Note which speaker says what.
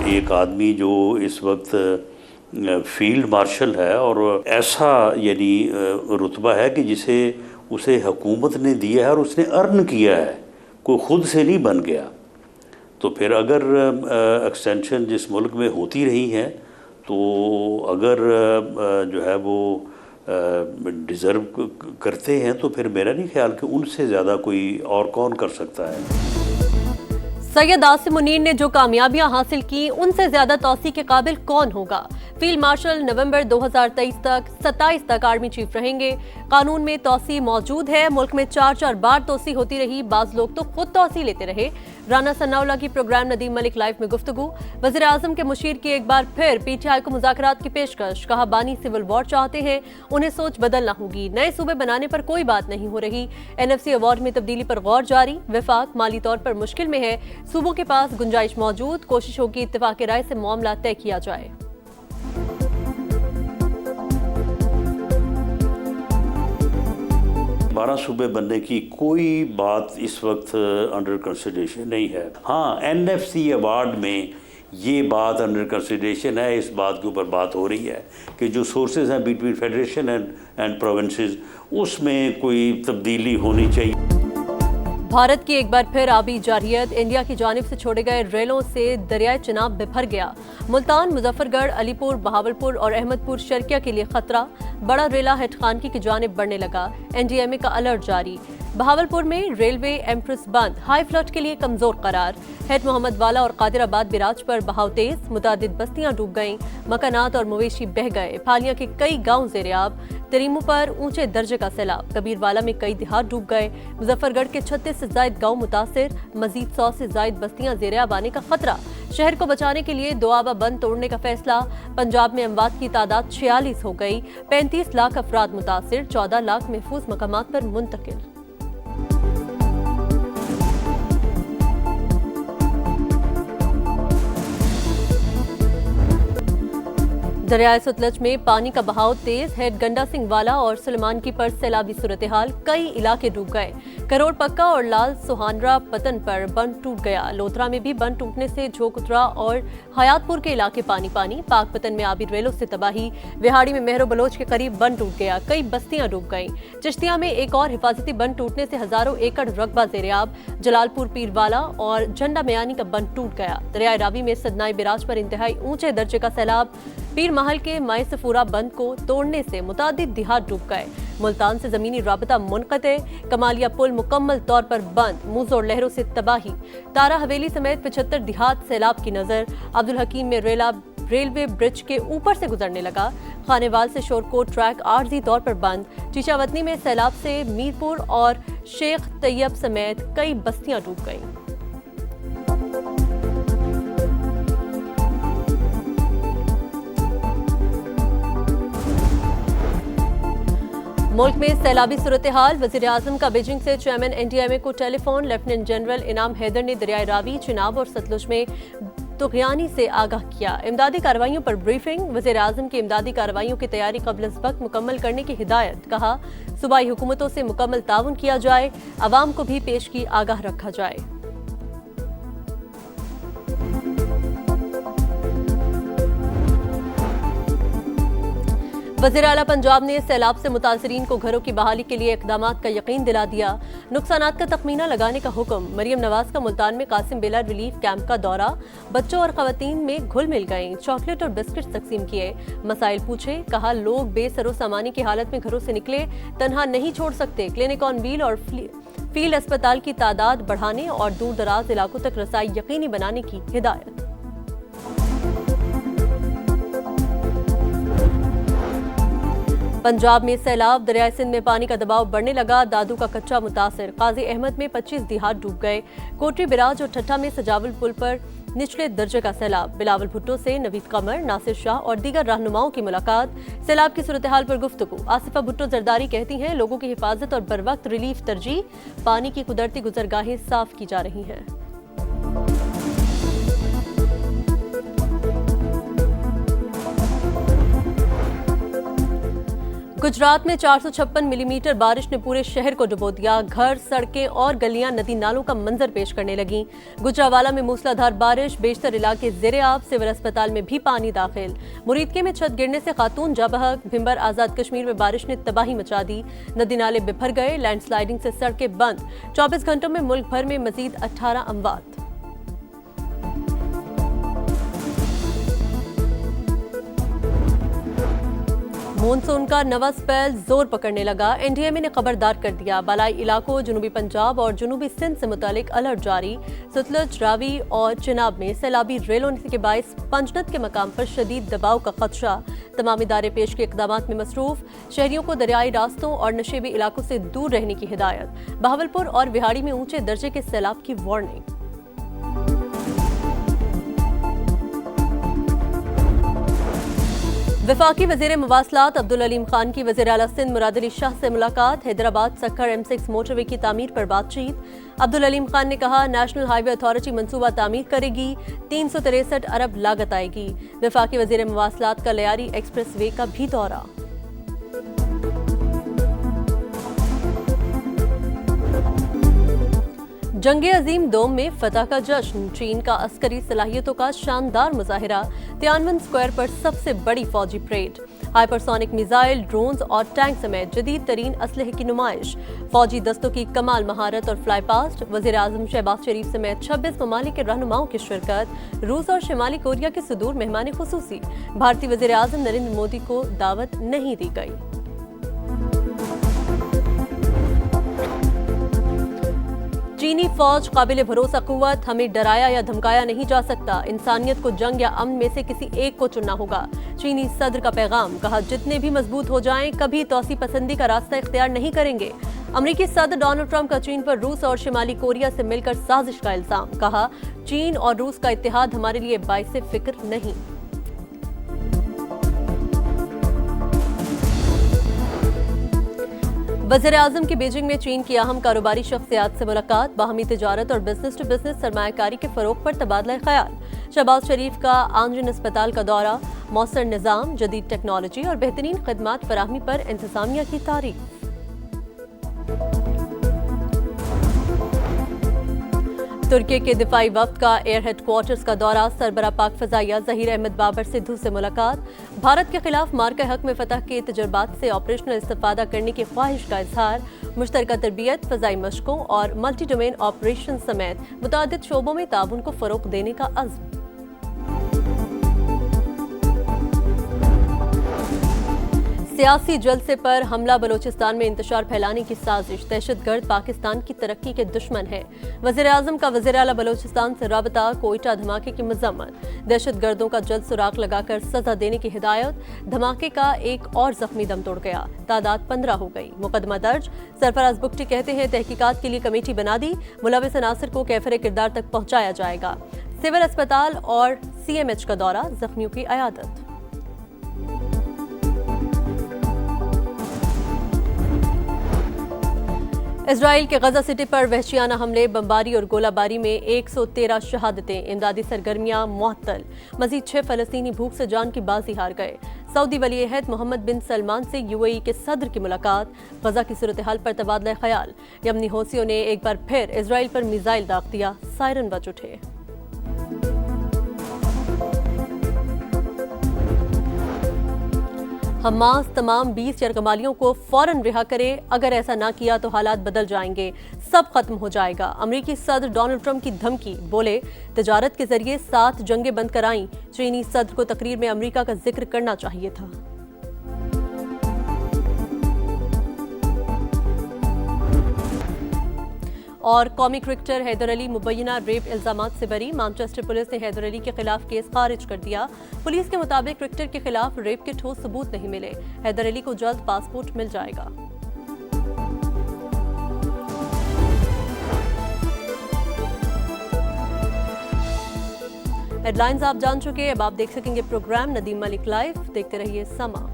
Speaker 1: एक आदमी जो इस वक्त फील्ड मार्शल है और ऐसा यानी रुतबा है कि जिसे उसे हुकूमत ने दिया है और उसने अर्न किया है, कोई ख़ुद से नहीं बन गया। तो फिर अगर एक्सटेंशन जिस मुल्क में होती रही है तो अगर जो है वो डिज़र्व करते हैं तो फिर मेरा नहीं ख्याल कि उनसे ज़्यादा कोई और कौन कर सकता है।
Speaker 2: सैयद आसिम मुनीर ने जो कामयाबियां हासिल की उनसे ज्यादा तौसी के काबिल कौन होगा। फील्ड मार्शल नवंबर 2023 तक 27 तक आर्मी चीफ रहेंगे। कानून में तौसी मौजूद है। मुल्क में 4 बार तौसी होती रही, बाज लोग तो खुद तौसी लेते रहे। राना सन्नाउल्लाह की प्रोग्राम नदीम मलिक लाइव में गुफ्तगू। वज़ीर आज़म के मुशीर की एक बार फिर PTI को मुज़ाकरात की पेशकश। कहा बानी सिविल वॉर चाहते हैं, उन्हें सोच बदलना होगी। नए सूबे बनाने पर कोई बात नहीं हो रही। NFC अवार्ड में तब्दीली पर गौर जारी। वफाक माली तौर पर मुश्किल में है, सूबों के पास गुंजाइश मौजूद। कोशिश होगी इत्तेफाक राय से मामला तय किया जाए।
Speaker 1: बारह सूबे बनने की कोई बात इस वक्त अंडर कंसिडरेशन नहीं है। हाँ, NFC अवार्ड में ये बात अंडर कंसिडरेशन है। इस बात के ऊपर बात हो रही है कि जो सोर्सेज हैं बिटवीन फेडरेशन एंड प्रोविंसेस, उसमें कोई तब्दीली होनी चाहिए।
Speaker 2: भारत की एक बार फिर आबी जारियत। इंडिया की जानिब से छोड़े गए रेलों से दरियाए चिनाब बिफर गया। मुल्तान, मुजफ्फरगढ़, अलीपुर, बहावलपुर और अहमदपुर शर्किया के लिए खतरा। बड़ा रेला हेडखानकी की जानिब बढ़ने लगा। NDMA का अलर्ट जारी। बहावलपुर में रेलवे एम्प्रेस बंद, हाई फ्लड के लिए कमजोर करार। हेड मोहम्मद वाला और कादिराबाद बिराज पर बहाव तेज, मुतादिद बस्तियां डूब गईं, मकानात और मवेशी बह गए। फालिया के कई गांव ज़ेर-ए-आब। तरीमू पर ऊंचे दर्जे का सैलाब। कबीरवाला में कई देहात डूब गए। मुजफ्फरगढ़ के 36 से जायद गांव मुतासिर। मजीद 100 से जायद बस्तियां ज़ेर-ए-आब आने का खतरा। शहर को बचाने के लिए दोआबा बंद तोड़ने का फैसला। पंजाब में अमवात की तादाद 46 हो गई। 35 लाख अफराद मुतासिर, 14 लाख महफूज मकामात पर मुंतकिल। दरियाए सतलज में पानी का बहाव तेज। हेड गंडा सिंह वाला और सुलेमान की पर सैलाबी सूरत हाल, कई इलाके डूब गए। करोड़ पक्का और लाल सुहानरा पतन पर बंद टूट गया। लोथरा में भी बंद टूटने से झोकुतरा और हयातपुर के इलाके पानी पानी। पाक पतन में आबी रेलों से तबाही। विहाड़ी में मेहरो बलोच के करीब बंद टूट गया, कई बस्तियां डूब गईं। चिश्तिया में एक और हिफाजती बंद टूटने से हजारों एकड़ रकबा ज़ेर-ए-आब। जलालपुर, पीरवाला और झंडा मयानी का बंद टूट गया। दरियाए रावी में सदनाई बिराज पर इंतहाई ऊंचे दर्जे का सैलाब। पीर महल के मायसफूरा बंद को तोड़ने से मुतादिद देहात डूब गए। मुल्तान से जमीनी राबता मुनक़ते। कमालिया पुल मुकम्मल तौर पर बंद, मुजोर लहरों से तबाही। तारा हवेली समेत 75 देहात सैलाब की नजर। अब्दुल हकीम में रेलवे ब्रिज के ऊपर से गुजरने लगा। खानेवाल से शोरकोट ट्रैक आर्जी तौर पर बंद। चीचावतनी में सैलाब से मीरपुर और शेख तैयब समेत कई बस्तियां डूब गईं। मुल्क में सैलाबी सूरत हाल। वज़ीर आज़म का बीजिंग से चेयरमैन NDMA को टेलीफोन। लेफ्टिनेंट जनरल इनाम हैदर ने दरियाए रावी, चिनाब और सतलुज में तुग़यानी से आगाह किया। इमदादी कार्रवाइयों पर ब्रीफिंग। वज़ीर आज़म की इमदादी कार्रवाइयों की तैयारी क़ब्ल वक्त मुकम्मल करने की हिदायत। कहा सूबाई हुकूमतों से मुकम्मल ताउन किया जाए, अवाम को भी पेश की आगाह रखा जाए। वज़ीर आला पंजाब ने सैलाब से मुतासरीन को घरों की बहाली के लिए इक़दामात का यकीन दिला दिया। नुकसानात का तखमीना लगाने का हुक्म। मरियम नवाज का मुल्तान में कासिम बेला रिलीफ कैंप का दौरा। बच्चों और ख़वातीन में घुल मिल गईं। चॉकलेट और बिस्किट तकसीम किए। मसाइल पूछे। कहा लोग बेसरो सामानी की हालत में घरों से निकले, तनहा नहीं छोड़ सकते। क्लिनिक ऑन व्हील और फील्ड अस्पताल की तादाद बढ़ाने और दूर दराज इलाकों तक रसाई यकीनी बनाने की हिदायत। पंजाब में सैलाब। दरियाए सिंध में पानी का दबाव बढ़ने लगा। दादू का कच्चा मुतासिर। काजी अहमद में 25 देहात डूब गए। कोटरी बिराज और ठट्ठा में सजावल पुल पर निचले दर्जे का सैलाब। बिलावल भुट्टो से नवीद कमर, नासिर शाह और दीगर रहनुमाओं की मुलाकात। सैलाब की सूरत हाल पर गुफ्तगू। आसिफा भुट्टो जरदारी कहती हैं लोगों की हिफाजत और बर वक्त रिलीफ तरजीह। पानी की कुदरती गुजरगाहें साफ की जा रही हैं। गुजरात में 456 मिलीमीटर बारिश ने पूरे शहर को डुबो दिया। घर, सड़कें और गलियां नदी नालों का मंजर पेश करने लगीं। गुजरावाला में मूसलाधार बारिश, बेशतर इलाके ज़ेरे-आब, सिविल अस्पताल में भी पानी दाखिल। मुरीदके में छत गिरने से खातून जा बहक। भिंबर आजाद कश्मीर में बारिश ने तबाही मचा दी। नदी नाले बिफर गए, लैंडस्लाइडिंग से सड़कें बंद। 24 घंटों में मुल्क भर में मजीद 18 अमवात। मॉनसून का नवा स्पेल जोर पकड़ने लगा। एनडीएमए ने खबरदार कर दिया। बालाई इलाकों, जनूबी पंजाब और जनूबी सिंध से मुतालिक अलर्ट जारी। सतलुज, रावी और चिनाब में सैलाबी रेल होने के बायस पंजनत के मकाम पर शदीद दबाव का खदशा। तमाम इदारे पेश के इकदाम में मसरूफ। शहरियों को दरियाई रास्तों और नशेबी इलाकों से दूर रहने की हिदायत। बहावलपुर और विहाड़ी में ऊंचे दर्जे के सैलाब की वार्निंग। वफाकी वज़ीर मवासलात अब्दुल अलीम खान की वज़ीर आला सिंध मुराद अली शाह से मुलाकात। हैदराबाद सक्खर M6 मोटरवे की तामीर पर बातचीत। अब्दुल अलीम खान ने कहा, नेशनल हाईवे अथॉरिटी मंसूबा तामीर करेगी, 363 अरब लागत आएगी। वफाकी वज़ीर मवासलात का लियारी एक्सप्रेस वे का भी दौरा। जंगे अजीम दोम में फतह का जश्न। चीन का अस्करी सलाहियतों का शानदार मुजाहिरा। तियानवन स्क्वायर पर सबसे बड़ी फौजी परेड। हाइपरसोनिक मिसाइल, ड्रोन्स और टैंक समेत जदीद तरीन असलहे की नुमाइश। फौजी दस्तों की कमाल महारत और फ्लाई पास्ट। वज़ीर आज़म शहबाज शरीफ समेत 26 ममालिक के रहनुमाओं की शिरकत। रूस और शिमाली कोरिया के सुदूर मेहमान खुसूसी। भारतीय वज़ीर आज़म नरेंद्र मोदी को दावत नहीं दी गई। चीनी फौज काबिल भरोसा कुव्वत। हमें डराया या धमकाया नहीं जा सकता। इंसानियत को जंग या अमन में से किसी एक को चुनना होगा। चीनी सदर का पैगाम। कहा, जितने भी मजबूत हो जाएं, कभी तौसी पसंदी का रास्ता इख्तियार नहीं करेंगे। अमेरिकी सदर डोनाल्ड ट्रंप का चीन पर रूस और शिमाली कोरिया से मिलकर साजिश का इल्जाम। कहा, चीन और रूस का इत्तेहाद हमारे लिए बाइसे फिक्र नहीं। वज़ीर आज़म की बीजिंग में चीन की अहम कारोबारी शख्सियात से मुलाकात। बाहमी तिजारत और बिजनेस टू बिजनेस सरमायाकारी के फरोग पर तबादला ख्याल। शहबाज शरीफ का आंजन अस्पताल का दौरा। मौसर निज़ाम, जदीद टेक्नोलॉजी और बेहतरीन खदमात फराहमी पर इंतजामिया की तारीफ। तुर्की के दिफाई वफ्द का एयर हेडक्वार्टर्स का दौरा। सरबरा पाक फजाइया ज़हीर अहमद बाबर सिद्धू से मुलाकात। भारत के खिलाफ मार्का हक में फतह के तजुर्बात से ऑपरेशनल इस्तिफादा करने की ख्वाहिश का इजहार। मुश्तरका तरबियत, फजाई मशकों और मल्टी डोमेन ऑपरेशन समेत मुतादिद शोबों में ताउन को फरोग देने का अज़्म। सियासी जलसे पर हमला। बलोचिस्तान में इंतशार फैलाने की साजिश। दहशतगर्द पाकिस्तान की तरक्की के दुश्मन है। वज़ीर आज़म का वज़ीर आला बलोचिस्तान से राबता। कोयटा धमाके की मजम्मत। दहशतगर्दों का जल्द सुराग लगाकर सजा देने की हिदायत। धमाके का एक और जख्मी दम तोड़ गया। तादाद 15 हो गई। मुकदमा दर्ज। सरफराज बुगटी कहते हैं, तहकीकात के लिए कमेटी बना दी। मुलविस अनासर को कैफरे किरदार तक पहुंचाया जाएगा। सिविल अस्पताल और CMH का दौरा। जख्मियों की अयादत। इजराइल के गजा सिटी पर वहशियाना हमले, बमबारी और गोलाबारी में 113 शहादतें। इमदादी सरगर्मियां मुअत्तल। मजीद 6 फलस्तीनी भूख से जान की बाजी हार गए। सऊदी वली अहद मोहम्मद बिन सलमान से UAE के सदर की मुलाकात। गजा की सूरत हाल पर तबादला ख्याल। यमनी हौसियों ने एक बार फिर इजराइल पर मिसाइल दाग दिया। सायरन बज उठे। हमास तमाम 20 यरगमालियों को फौरन रिहा करे। अगर ऐसा ना किया तो हालात बदल जाएंगे, सब खत्म हो जाएगा। अमेरिकी सदर डोनाल्ड ट्रंप की धमकी। बोले, तिजारत के जरिए 7 जंगें बंद कराईं। चीनी सदर को तकरीर में अमेरिका का जिक्र करना चाहिए था। और कौमी क्रिकेटर हैदर अली मुबैना रेप इल्जामात से बरी। मैनचेस्टर पुलिस ने हैदर अली के खिलाफ केस खारिज कर दिया। पुलिस के मुताबिक क्रिकेटर के खिलाफ रेप के ठोस सबूत नहीं मिले। हैदर अली को जल्द पासपोर्ट मिल जाएगा। हेडलाइंस आप जान चुके, अब आप देख सकेंगे प्रोग्राम नदीम मलिक लाइव। देखते रहिए समा।